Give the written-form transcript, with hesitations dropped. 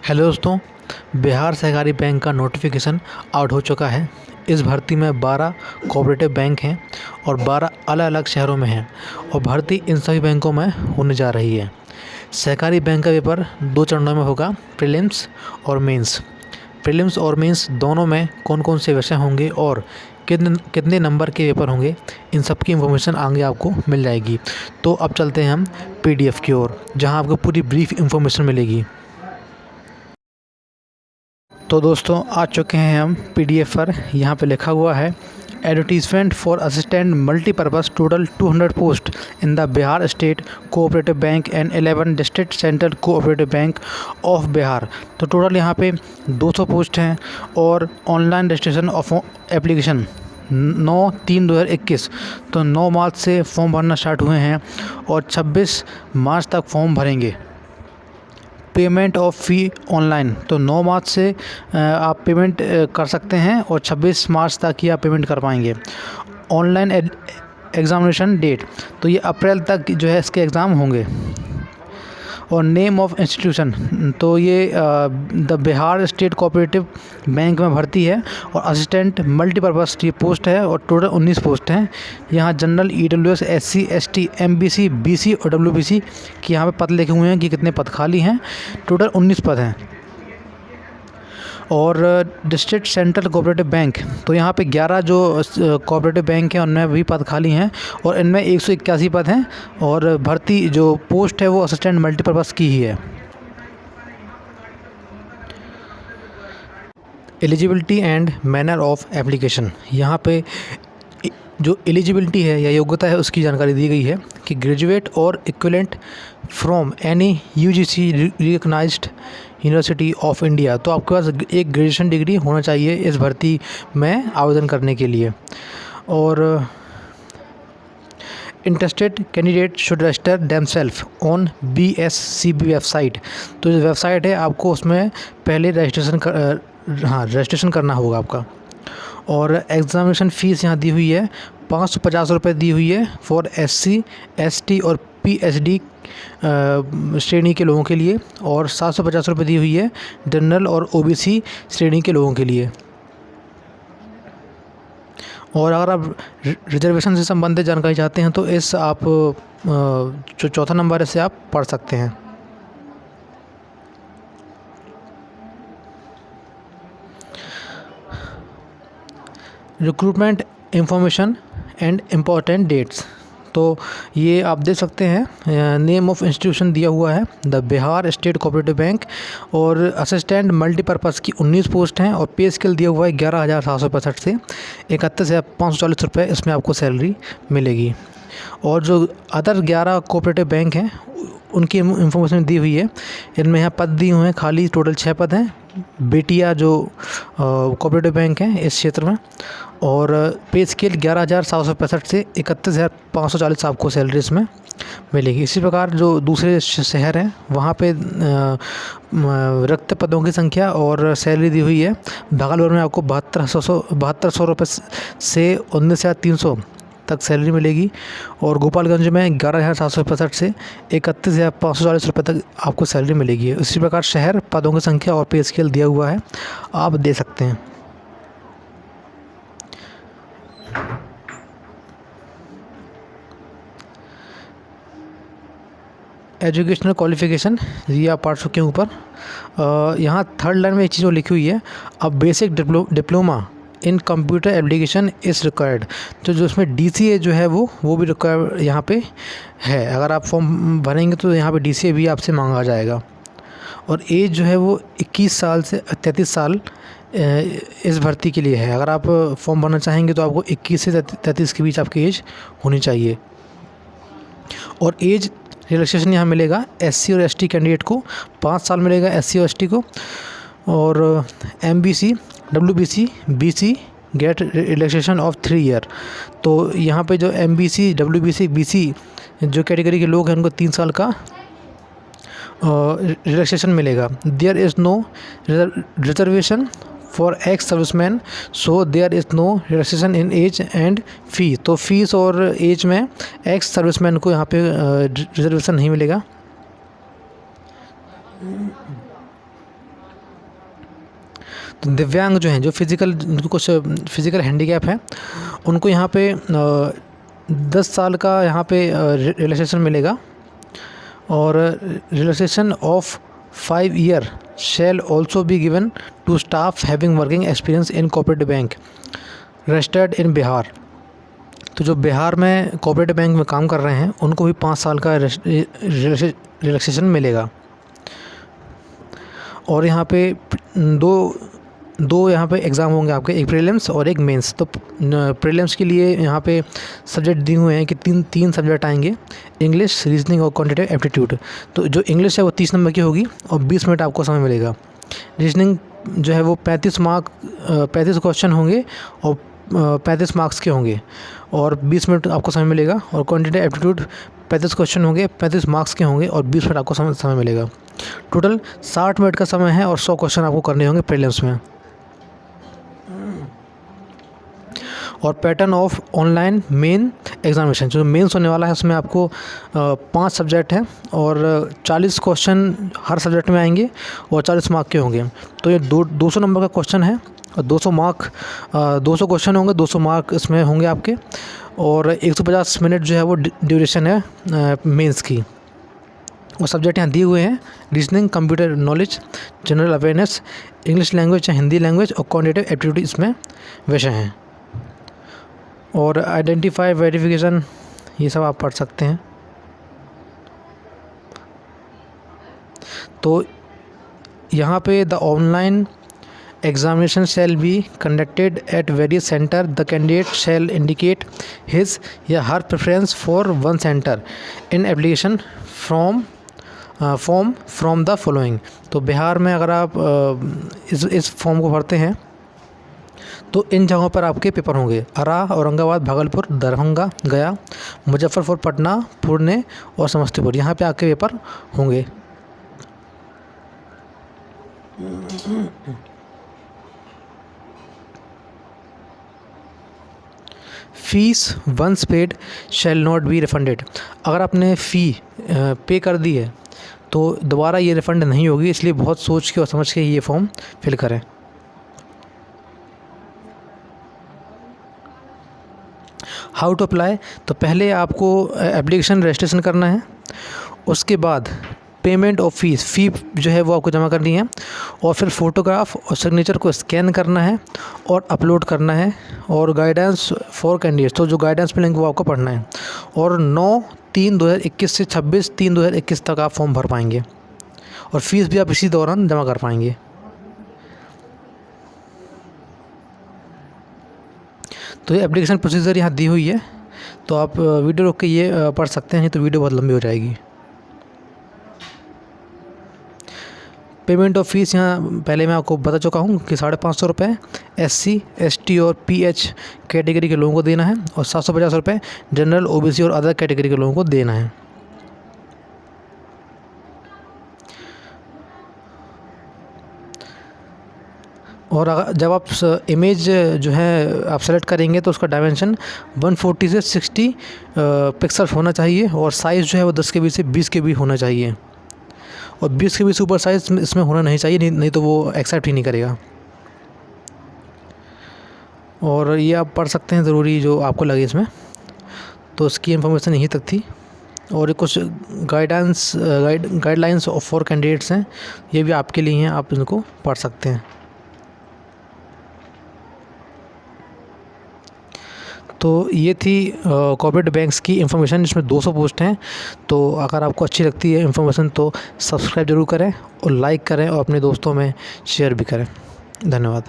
Hello दोस्तों, बिहार सहकारी bank का नोटिफिकेशन आउट हो चुका है। इस भर्ती में 12 कोऑपरेटिव बैंक हैं और 12 अलग अलग शहरों में हैं और भर्ती इन सभी बैंकों में होने जा रही है। सहकारी बैंक का पेपर 2 चरणों में होगा, प्रीलिम्स और मेंस। प्रीलिम्स और मेंस दोनों में कौन कौन से विषय होंगे और कितने नंबर के पेपर होंगे, इन सब की इन्फॉर्मेशन आगे आपको मिल जाएगी। तो अब चलते हैं हम PDF की ओर, जहां आपको पूरी ब्रीफ इन्फॉर्मेशन मिलेगी। तो दोस्तों आ चुके हैं हम PDF पर। यहाँ पे लिखा हुआ है advertisement for assistant multipurpose, total 200 post in the Bihar state cooperative bank and 11 district central cooperative bank of Bihar. तो टोटल यहाँ पे 200 पोस्ट हैं और ऑनलाइन रजिस्ट्रेशन ऑफ एप्लीकेशन 9/3/2021। तो 9 मार्च से फॉर्म भरना स्टार्ट हुए हैं और 26 मार्च तक फॉर्म भरेंगे। पेमेंट ऑफ फ़ी ऑनलाइन, तो 9 मार्च से आप पेमेंट कर सकते हैं और 26 मार्च तक ही आप पेमेंट कर पाएंगे। ऑनलाइन एग्ज़ामिनेशन डेट, तो ये अप्रैल तक जो है इसके एग्ज़ाम होंगे। और नेम ऑफ इंस्टीट्यूशन, तो ये the Bihar state cooperative bank में भर्ती है और असिस्टेंट मल्टीपर्पज़ की पोस्ट है और टोटल 19 पोस्ट हैं। यहाँ general, EWS, SC, ST, MBC, BC और WBC की यहाँ पे पद लिखे हुए हैं कि कितने पद खाली हैं। टोटल 19 पद हैं। और डिस्ट्रिक्ट सेंट्रल कोऑपरेटिव बैंक, तो यहाँ पे 11 जो कोऑपरेटिव बैंक हैं उनमें भी पद खाली हैं और इनमें 181 पद हैं और भर्ती जो पोस्ट है वो असिस्टेंट मल्टीपर्पज़ की ही है। Eligibility and manner of application, यहाँ पे जो एलिजिबिलिटी है या योग्यता है उसकी जानकारी दी गई है कि ग्रेजुएट और equivalent from any UGC recognised university of India. तो आपके पास एक ग्रेजुएशन डिग्री होना चाहिए इस भर्ती में आवेदन करने के लिए। और interested candidate should register themselves on BSCB website. तो जो वेबसाइट है आपको उसमें पहले रजिस्ट्रेशन करना होगा आपका। और एग्ज़ामिनेशन फ़ीस यहाँ दी हुई है 550 रुपये दी हुई है फॉर SC, ST और PhD श्रेणी के लोगों के लिए और 750 रुपये दी हुई है जनरल और OBC श्रेणी के लोगों के लिए। और अगर आप रिजर्वेशन से संबंधित जानकारी चाहते हैं तो इस आप जो चौथा नंबर है इसे आप पढ़ सकते हैं। Recruitment information and important dates, तो ये आप देख सकते हैं। नेम ऑफ इंस्टीट्यूशन दिया हुआ है the Bihar state cooperative bank और असिस्टेंट मल्टीपर्पज़ की 19 पोस्ट हैं और पे स्केल दिया हुआ है 11,765 से 31,540 रुपये इसमें आपको सैलरी मिलेगी। और जो अदर 11 कोऑपरेटिव बैंक हैं उनकी इंफॉर्मेशन दी हुई है। इनमें यहाँ पद दिए हुए हैं खाली, टोटल 6 पद हैं। बेटिया जो कोऑपरेटिव बैंक हैं इस क्षेत्र में, और पे स्केल 11,765 से 31,540 आपको सैलरी इसमें मिलेगी। इसी प्रकार जो दूसरे शहर हैं वहाँ पे रिक्त पदों की संख्या और सैलरी दी हुई है। भागलपुर में आपको 7200 रुपये से 19,300 तक सैलरी मिलेगी और गोपालगंज में 11,765 से 31,540 रुपये तक आपको सैलरी मिलेगी। इसी प्रकार शहर, पदों की संख्या और पे स्केल दिया हुआ है, आप दे सकते हैं। एजुकेशनल क्वालिफ़िकेशन ये आप पढ़ चुके हैं ऊपर। यहाँ थर्ड लाइन में एक चीज़ और लिखी हुई है, अब basic diploma in computer application is required. तो जो उसमें DCA जो है वो भी रिक्वायर यहाँ पे है। अगर आप फॉर्म भरेंगे तो यहाँ पे DCA भी आपसे मांगा जाएगा। और एज जो है वो 21 साल से 33 साल इस भर्ती के लिए है। अगर आप फॉर्म भरना चाहेंगे तो आपको 21 से 33 के बीच आपकी एज होनी चाहिए। और एज रिलैक्सेशन यहाँ मिलेगा SC और ST कैंडिडेट को 5 साल मिलेगा, SC और ST को। और MBC, WBC, BC get relaxation of 3 year. तो यहाँ पे जो MBC, WBC, BC जो कैटेगरी के लोग हैं उनको 3 साल का रिलैक्सेशन मिलेगा। There is no reservation for ex serviceman, so there is no relaxation in age and fee. तो फीस और एज में एक्स सर्विसमैन को यहाँ पे रिजर्वेशन नहीं मिलेगा। तो दिव्यांग जो हैं, जो जिनको कुछ फिज़िकल हैंडीकैप है, उनको यहाँ पे 10 साल का यहाँ पे रिलैक्सेशन मिलेगा। और relaxation of 5 year shall also be given to staff having working experience in cooperative bank registered in Bihar. तो जो बिहार में कोऑपरेटिव बैंक में काम कर रहे हैं उनको भी 5 साल का रिलैक्सेशन मिलेगा। और यहाँ पे दो यहाँ पे एग्ज़ाम होंगे आपके, एक प्रीलिम्स और एक मेंस। तो प्रीलिम्स के लिए यहाँ पे सब्जेक्ट दिए हुए हैं कि तीन सब्जेक्ट आएंगे, इंग्लिश, रीजनिंग और क्वांटिटेटिव एप्टीट्यूड। तो जो इंग्लिश है वो 30 नंबर की होगी और 20 मिनट आपको समय मिलेगा। रीजनिंग जो है वो 35 क्वेश्चन होंगे और 35 मार्क्स के होंगे और 20 मिनट आपको समय मिलेगा। और क्वांटिटेटिव एप्टीट्यूड 35 क्वेश्चन होंगे, 35 मार्क्स के होंगे और 20 मिनट आपको समय मिलेगा। टोटल 60 मिनट का समय है और 100 क्वेश्चन आपको करने होंगे प्रीलिम्स में। और pattern of online main examination, जो मेंस होने वाला है उसमें आपको 5 सब्जेक्ट हैं और 40 क्वेश्चन हर सब्जेक्ट में आएंगे और 40 मार्क के होंगे। तो ये 200 नंबर का क्वेश्चन है और 200 क्वेश्चन होंगे, 200 मार्क इसमें होंगे आपके। और 150 मिनट जो है वो ड्यूरेशन है मेंस की। और सब्जेक्ट यहाँ दिए हुए हैं, reasoning, computer knowledge, general awareness, English language या हिंदी लैंग्वेज और क्वांटिटेटिव एप्टीट्यूड इसमें विषय हैं। और आइडेंटिफाई, वेरिफिकेशन, ये सब आप पढ़ सकते हैं। तो यहाँ पे the online examination shall be conducted at various centre. The candidate shall indicate his या her preference for one centre in application form from the following. तो बिहार में अगर आप इस फॉर्म को भरते हैं तो इन जगहों पर आपके पेपर होंगे: आरा, औरंगाबाद, भागलपुर, दरभंगा, गया, मुजफ्फरपुर, पटना, पुणे और समस्तीपुर। यहाँ पे आपके पेपर होंगे। Fees once paid shall not be refunded. अगर आपने फ़ी पे कर दी है तो दोबारा ये रिफ़ंड नहीं होगी, इसलिए बहुत सोच के और समझ के ये फॉर्म फिल करें। हाउ टू अप्लाई, तो पहले आपको एप्लीकेशन रजिस्ट्रेशन करना है, उसके बाद पेमेंट ऑफ फ़ी जो है वो आपको जमा करनी है और फिर फ़ोटोग्राफ और सिग्नेचर को स्कैन करना है और अपलोड करना है। और गाइडेंस फॉर कैंडिडेट्स, तो जो गाइडेंस मिलेंगे वो आपको पढ़ना है। और 9/3/2021 से 26/3/2021 तक आप फॉर्म भर पाएंगे और फीस भी आप इसी दौरान जमा कर पाएंगे। तो ये एप्लीकेशन प्रोसीजर यहाँ दी हुई है, तो आप वीडियो रोक के ये पढ़ सकते हैं, नहीं तो वीडियो बहुत लंबी हो जाएगी। पेमेंट ऑफ फीस यहाँ पहले मैं आपको बता चुका हूँ कि 550 रुपये SC, ST और PH कैटेगरी के लोगों को देना है और 750 रुपये जनरल, OBC और अदर कैटेगरी के लोगों को देना है। और अगर जब आप इमेज जो है आप सेलेक्ट करेंगे तो उसका डायमेंशन 140 से 60 पिक्सल होना चाहिए और साइज़ जो है वो 10 KB से 20 KB होना चाहिए। और 20 KB से ऊपर साइज़ इसमें होना नहीं चाहिए, नहीं तो वो एक्सेप्ट ही नहीं करेगा। और ये आप पढ़ सकते हैं ज़रूरी जो आपको लगे इसमें। तो इसकी इन्फॉर्मेशन यहीं तक थी। और कुछ गाइडलाइंस फॉर कैंडिडेट्स हैं, ये भी आपके लिए हैं, आप इनको पढ़ सकते हैं। तो ये थी कोऑपरेटिव बैंक्स की इन्फॉर्मेशन, जिसमें 200 पोस्ट हैं। तो अगर आपको अच्छी लगती है इन्फॉर्मेशन तो सब्सक्राइब ज़रूर करें और लाइक करें और अपने दोस्तों में शेयर भी करें। धन्यवाद।